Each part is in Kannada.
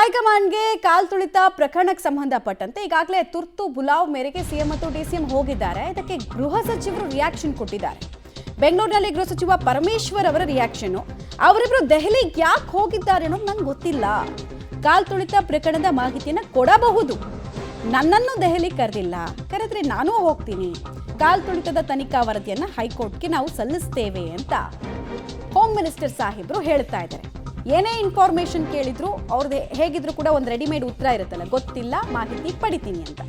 ಹೈಕಮಾಂಡ್ಗೆ ಕಾಲ್ ತುಳಿತ ಪ್ರಕರಣಕ್ಕೆ ಸಂಬಂಧಪಟ್ಟಂತೆ ಈಗಾಗಲೇ ತುರ್ತು ಬುಲಾವ್ ಮೇರೆಗೆ ಸಿಎಂ ಮತ್ತು ಡಿಸಿಎಂ ಹೋಗಿದ್ದಾರೆ. ಇದಕ್ಕೆ ಗೃಹ ಸಚಿವರು ರಿಯಾಕ್ಷನ್ ಕೊಟ್ಟಿದ್ದಾರೆ. ಬೆಂಗಳೂರಿನಲ್ಲಿ ಗೃಹ ಸಚಿವ ಪರಮೇಶ್ವರ್ ಅವರ ರಿಯಾಕ್ಷನ್, ಅವರಿಬ್ರು ದೆಹಲಿಗೆ ಯಾಕೆ ಹೋಗಿದ್ದಾರೆ ಅನ್ನೋದು ನಂಗೆ ಗೊತ್ತಿಲ್ಲ. ಕಾಲ್ ತುಳಿತ ಪ್ರಕರಣದ ಮಾಹಿತಿಯನ್ನು ಕೊಡಬಹುದು, ನನ್ನನ್ನು ದೆಹಲಿ ಕರೆದಿಲ್ಲ, ಕರೆದ್ರೆ ನಾನೂ ಹೋಗ್ತೀನಿ. ಕಾಲ್ ತುಳಿತದ ತನಿಖಾ ವರದಿಯನ್ನು ಹೈಕೋರ್ಟ್ಗೆ ನಾವು ಸಲ್ಲಿಸ್ತೇವೆ ಅಂತ ಹೋಮ್ ಮಿನಿಸ್ಟರ್ ಸಾಹೇಬ್ರು ಹೇಳ್ತಾ ಇದ್ದಾರೆ. ಏನೇ ಇನ್ಫಾರ್ಮೇಶನ್ ಕೇಳಿದ್ರು ಅವ್ರದ್ದು ಹೇಗಿದ್ರು ಕೂಡ ಒಂದು ರೆಡಿಮೇಡ್ ಉತ್ತರ ಇರುತ್ತಲ್ಲ, ಗೊತ್ತಿಲ್ಲ, ಮಾಹಿತಿ ಪಡಿತೀನಿ ಅಂತ.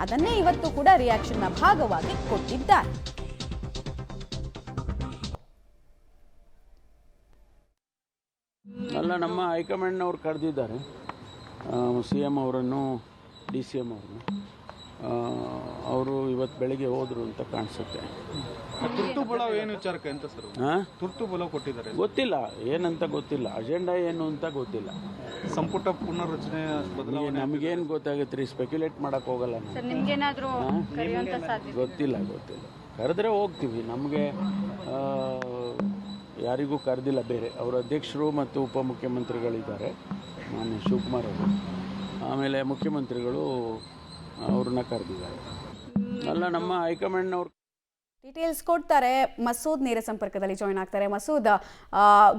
ಅದನ್ನೇ ಇವತ್ತು ಕೂಡ ರಿಯಾಕ್ಷನ್ನ ಭಾಗವಾಗಿ ಕೊಟ್ಟಿದ್ದಾರೆ. ಅಲ್ಲ, ನಮ್ಮ ಹೈಕಮಾಂಡ್ನವ್ರು ಕರೆದಿದ್ದಾರೆ ಸಿ ಎಂ ಅವರನ್ನು, ಡಿ ಸಿ ಎಂ ಅವರನ್ನು. ಅವರು ಇವತ್ತು ಬೆಳಿಗ್ಗೆ ಹೋದ್ರು ಅಂತ ಕಾಣಿಸುತ್ತೆ. ತುರ್ತು ಬುಲಾವ್ ಏನು ವಿಚಾರಕ್ಕೆ ಅಂತ ಸರ್? ತುರ್ತು ಬುಲಾವ್ ಕೊಟ್ಟಿದ್ದಾರೆ, ಗೊತ್ತಿಲ್ಲ ಏನಂತ ಗೊತ್ತಿಲ್ಲ, ಅಜೆಂಡಾ ಏನು ಅಂತ ಗೊತ್ತಿಲ್ಲ. ಸಂಪುಟ ಪುನರ್ರಚನೆ ನಮಗೇನು ಗೊತ್ತಾಗುತ್ತೆ ರೀ, ಸ್ಪೆಕ್ಯುಲೇಟ್ ಮಾಡಕ್ ಹೋಗಲ್ಲ. ಗೊತ್ತಿಲ್ಲ. ಕರೆದ್ರೆ ಹೋಗ್ತೀವಿ. ನಮಗೆ ಯಾರಿಗೂ ಕರೆದಿಲ್ಲ. ಬೇರೆ ಅವರ ಅಧ್ಯಕ್ಷರು ಮತ್ತು ಉಪಮುಖ್ಯಮಂತ್ರಿಗಳಿದ್ದಾರೆ, ಮಾನ್ಯ ಶಿವಕುಮಾರ್ ಅವರು. ಆಮೇಲೆ ಮುಖ್ಯಮಂತ್ರಿಗಳು ಅವ್ರನ್ನ ಕರೆದಿದ್ದಾರೆ. ಅಲ್ಲ, ನಮ್ಮ ಹೈಕಮಾಂಡ್ನವ್ರು ಡೀಟೇಲ್ಸ್ ಕೊಡ್ತಾರೆ. ಮಸೂದ್ ನೇರ ಸಂಪರ್ಕದಲ್ಲಿ ಜಾಯ್ನ್ ಆಗ್ತಾರೆ. ಮಸೂದ್,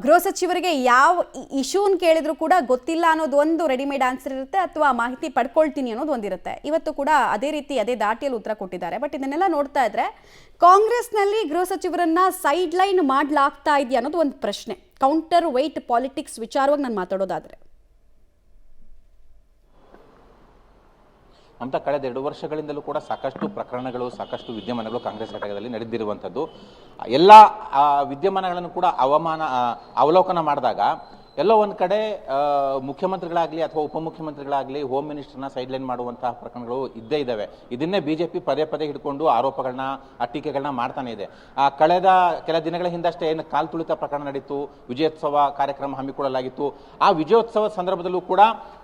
ಗೃಹ ಸಚಿವರಿಗೆ ಯಾವ ಇಶ್ಯೂನ್ ಕೇಳಿದ್ರು ಕೂಡ ಗೊತ್ತಿಲ್ಲ ಅನ್ನೋದು ಒಂದು ರೆಡಿಮೇಡ್ ಆನ್ಸರ್ ಇರುತ್ತೆ, ಅಥವಾ ಮಾಹಿತಿ ಪಡ್ಕೊಳ್ತೀನಿ ಅನ್ನೋದು ಒಂದಿರುತ್ತೆ. ಇವತ್ತು ಕೂಡ ಅದೇ ರೀತಿ ಅದೇ ದಾಟಿಯಲ್ಲಿ ಉತ್ತರ ಕೊಟ್ಟಿದ್ದಾರೆ. ಬಟ್ ಇದನ್ನೆಲ್ಲ ನೋಡ್ತಾ ಇದ್ರೆ ಕಾಂಗ್ರೆಸ್ನಲ್ಲಿ ಗೃಹ ಸಚಿವರನ್ನ ಸೈಡ್ ಲೈನ್ ಮಾಡ್ಲಾಗ್ತಾ ಇದೆಯಾ ಅನ್ನೋದು ಒಂದು ಪ್ರಶ್ನೆ. ಕೌಂಟರ್ ವೆಯ್ಟ್ ಪಾಲಿಟಿಕ್ಸ್ ವಿಚಾರವಾಗಿ ನಾನು ಮಾತಾಡೋದಾದ್ರೆ ಅಂತ ಕಳೆದ 2 ವರ್ಷಗಳಿಂದಲೂ ಕೂಡ ಸಾಕಷ್ಟು ಪ್ರಕರಣಗಳು, ಸಾಕಷ್ಟು ವಿದ್ಯಮಾನಗಳು ಕಾಂಗ್ರೆಸ್ ಘಟಕದಲ್ಲಿ ನಡೆದಿರುವಂಥದ್ದು. ಎಲ್ಲ ವಿದ್ಯಮಾನಗಳನ್ನು ಕೂಡ ಅವಲೋಕನ ಮಾಡಿದಾಗ ಎಲ್ಲೋ ಒಂದು ಕಡೆ ಮುಖ್ಯಮಂತ್ರಿಗಳಾಗಲಿ ಅಥವಾ ಉಪಮುಖ್ಯಮಂತ್ರಿಗಳಾಗಲಿ ಹೋಮ್ ಮಿನಿಸ್ಟರ್ನ ಸೈಡ್ಲೈನ್ ಮಾಡುವಂತಹ ಪ್ರಕರಣಗಳು ಇದ್ದೇ ಇದ್ದಾವೆ. ಇದನ್ನೇ ಬಿಜೆಪಿ ಪದೇ ಪದೇ ಹಿಡ್ಕೊಂಡು ಆರೋಪಗಳನ್ನ, ಟೀಕೆಗಳನ್ನ ಮಾಡ್ತಾನೆ ಇದೆ. ಕಳೆದ ಕೆಲ ದಿನಗಳ ಹಿಂದಷ್ಟೇ ಏನು ಕಾಲ್ ತುಳಿತ ಪ್ರಕರಣ ನಡೀತು, ವಿಜಯೋತ್ಸವ ಕಾರ್ಯಕ್ರಮ ಹಮ್ಮಿಕೊಳ್ಳಲಾಗಿತ್ತು. ಆ ವಿಜಯೋತ್ಸವ ಸಂದರ್ಭದಲ್ಲೂ ಕೂಡ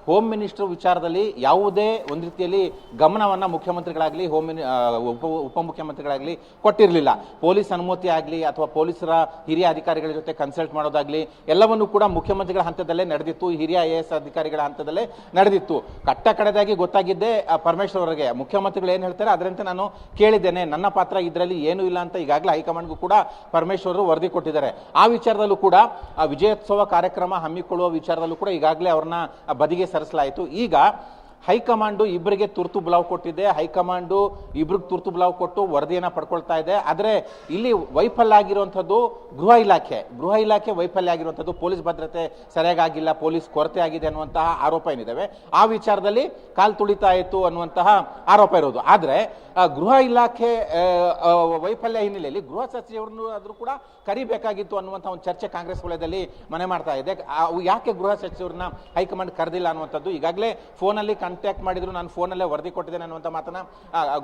ಹೋಮ್ ಮಿನಿಸ್ಟರ್ ವಿಚಾರದಲ್ಲಿ ಯಾವುದೇ ಒಂದು ರೀತಿಯಲ್ಲಿ ಗಮನವನ್ನು ಮುಖ್ಯಮಂತ್ರಿಗಳಾಗಲಿ ಉಪಮುಖ್ಯಮಂತ್ರಿಗಳಾಗಲಿ ಕೊಟ್ಟಿರಲಿಲ್ಲ. ಪೊಲೀಸ್ ಅನುಮತಿ ಆಗಲಿ ಅಥವಾ ಪೊಲೀಸರ ಹಿರಿಯ ಅಧಿಕಾರಿಗಳ ಜೊತೆ ಕನ್ಸಲ್ಟ್ ಮಾಡೋದಾಗ್ಲಿ ಎಲ್ಲವನ್ನೂ ಕೂಡ ಮುಖ್ಯಮಂತ್ರಿಗಳ ಹಂತದಲ್ಲೇ ನಡೆದಿತ್ತು, ಹಿರಿಯ IAS ಅಧಿಕಾರಿಗಳ ಹಂತದಲ್ಲೇ ನಡೆದಿತ್ತು. ಕಟ್ಟ ಕಡೆದಾಗಿ ಗೊತ್ತಾಗಿದ್ದೇ ಪರಮೇಶ್ವರ್ ಅವರಿಗೆ. ಮುಖ್ಯಮಂತ್ರಿಗಳು ಏನು ಹೇಳ್ತಾರೆ ಅದರಂತೆ ನಾನು ಕೇಳಿದ್ದೇನೆ, ನನ್ನ ಪಾತ್ರ ಇದರಲ್ಲಿ ಏನೂ ಇಲ್ಲ ಅಂತ ಈಗಾಗಲೇ ಹೈಕಮಾಂಡ್ಗೂ ಕೂಡ ಪರಮೇಶ್ವರ್ ವರದಿ ಕೊಟ್ಟಿದ್ದಾರೆ. ಆ ವಿಚಾರದಲ್ಲೂ ಕೂಡ ವಿಜಯೋತ್ಸವ ಕಾರ್ಯಕ್ರಮ ಹಮ್ಮಿಕೊಳ್ಳುವ ವಿಚಾರದಲ್ಲೂ ಕೂಡ ಈಗಾಗಲೇ ಅವ್ರನ್ನ ಬದಿಗೆ ಸರಿಸಲಾಯಿತು. ಈಗ ಹೈಕಮಾಂಡು ಇಬ್ಬರಿಗೆ ತುರ್ತು ಬುಲಾವ್ ಕೊಟ್ಟಿದೆ. ಹೈಕಮಾಂಡು ಇಬ್ರಿಗೆ ತುರ್ತು ಬುಲಾವ್ ಕೊಟ್ಟು ವರದಿಯನ್ನು ಪಡ್ಕೊಳ್ತಾ ಇದೆ. ಆದರೆ ಇಲ್ಲಿ ವೈಫಲ್ಯ ಆಗಿರುವಂಥದ್ದು ಗೃಹ ಇಲಾಖೆ ವೈಫಲ್ಯ ಆಗಿರುವಂಥದ್ದು. ಪೊಲೀಸ್ ಭದ್ರತೆ ಸರಿಯಾಗಿಲ್ಲ, ಪೊಲೀಸ್ ಕೊರತೆ ಆಗಿದೆ ಅನ್ನುವಂತಹ ಆರೋಪ ಏನಿದ್ದಾವೆ, ಆ ವಿಚಾರದಲ್ಲಿ ಕಾಲ್ ತುಳಿತ ಆಯಿತು ಅನ್ನುವಂತಹ ಆರೋಪ ಇರೋದು. ಆದರೆ ಗೃಹ ಇಲಾಖೆ ವೈಫಲ್ಯ ಹಿನ್ನೆಲೆಯಲ್ಲಿ ಗೃಹ ಸಚಿವರನ್ನು ಆದರೂ ಕೂಡ ಕರಿಬೇಕಾಗಿತ್ತು ಅನ್ನುವಂಥ ಒಂದು ಚರ್ಚೆ ಕಾಂಗ್ರೆಸ್ ವಲಯದಲ್ಲಿ ಮನೆ ಮಾಡ್ತಾ ಇದೆ. ಯಾಕೆ ಗೃಹ ಸಚಿವರನ್ನ ಹೈಕಮಾಂಡ್ ಕರೆದಿಲ್ಲ ಅನ್ನುವಂಥದ್ದು ಈಗಾಗಲೇ ಫೋನಲ್ಲಿ ಕಾಂಟ್ಯಾಕ್ಟ್ ಮಾಡಿದ್ರು, ನಾನು ಫೋನಲ್ಲೇ ವರದಿ ಕೊಟ್ಟಿದ್ದೇನೆ ಅನ್ನುವಂಥ ಮಾತನ್ನ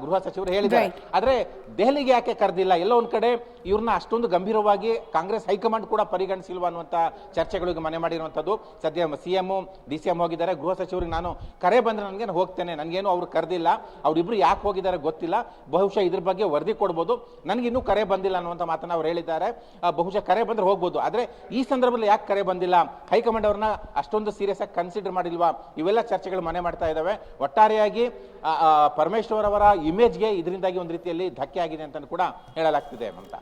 ಗೃಹ ಸಚಿವರು ಹೇಳಿದ್ದಾರೆ. ಆದ್ರೆ ದೆಹಲಿಗೆ ಯಾಕೆ ಕರೆದಿಲ್ಲ? ಎಲ್ಲೋ ಒಂದ್ ಕಡೆ ಇವ್ರನ್ನ ಅಷ್ಟೊಂದು ಗಂಭೀರವಾಗಿ ಕಾಂಗ್ರೆಸ್ ಹೈಕಮಾಂಡ್ ಕೂಡ ಪರಿಗಣಿಸಿಲ್ವಾ ಅನ್ನುವಂಥ ಚರ್ಚೆಗಳಿಗೆ ಮನೆ ಮಾಡಿರುವಂಥದ್ದು. ಸದ್ಯ CM DCM ಹೋಗಿದ್ದಾರೆ. ಗೃಹ ಸಚಿವರಿಗೆ ನಾನು ಕರೆ ಬಂದ್ರೆ ನನಗೆ ಹೋಗ್ತೇನೆ, ನನಗೇನು ಅವ್ರು ಕರೆದಿಲ್ಲ, ಅವ್ರಿಬ್ರು ಯಾಕೆ ಹೋಗಿದ್ದಾರೆ ಗೊತ್ತಿಲ್ಲ, ಬಹುಶಃ ಇದ್ರ ಬಗ್ಗೆ ವರದಿ ಕೊಡ್ಬೋದು, ನನಗಿನ್ನೂ ಕರೆ ಬಂದಿಲ್ಲ ಅನ್ನುವಂಥ ಮಾತನ್ನ ಅವ್ರು ಹೇಳಿದ್ದಾರೆ. ಬಹುಶಃ ಕರೆ ಬಂದ್ರೆ ಹೋಗ್ಬೋದು. ಆದ್ರೆ ಈ ಸಂದರ್ಭದಲ್ಲಿ ಯಾಕೆ ಕರೆ ಬಂದಿಲ್ಲ, ಹೈಕಮಾಂಡ್ ಅವ್ರನ್ನ ಅಷ್ಟೊಂದು ಸೀರಿಯಸ್ ಆಗಿ ಕನ್ಸಿಡರ್ ಮಾಡಿಲ್ವಾ, ಇವೆಲ್ಲ ಚರ್ಚೆಗಳು ಮನೆ ಮಾಡ್ತಾ ಇದ್ದಾವೆ. ಒಟ್ಟಾರೆಯಾಗಿ ಪರಮೇಶ್ವರ್ ಅವರ ಇಮೇಜ್ಗೆ ಇದರಿಂದಾಗಿ ಒಂದು ರೀತಿಯಲ್ಲಿ ಧಕ್ಕೆ ಆಗಿದೆ ಅಂತ ಕೂಡ ಹೇಳಲಾಗ್ತಿದೆ ಅಂತ.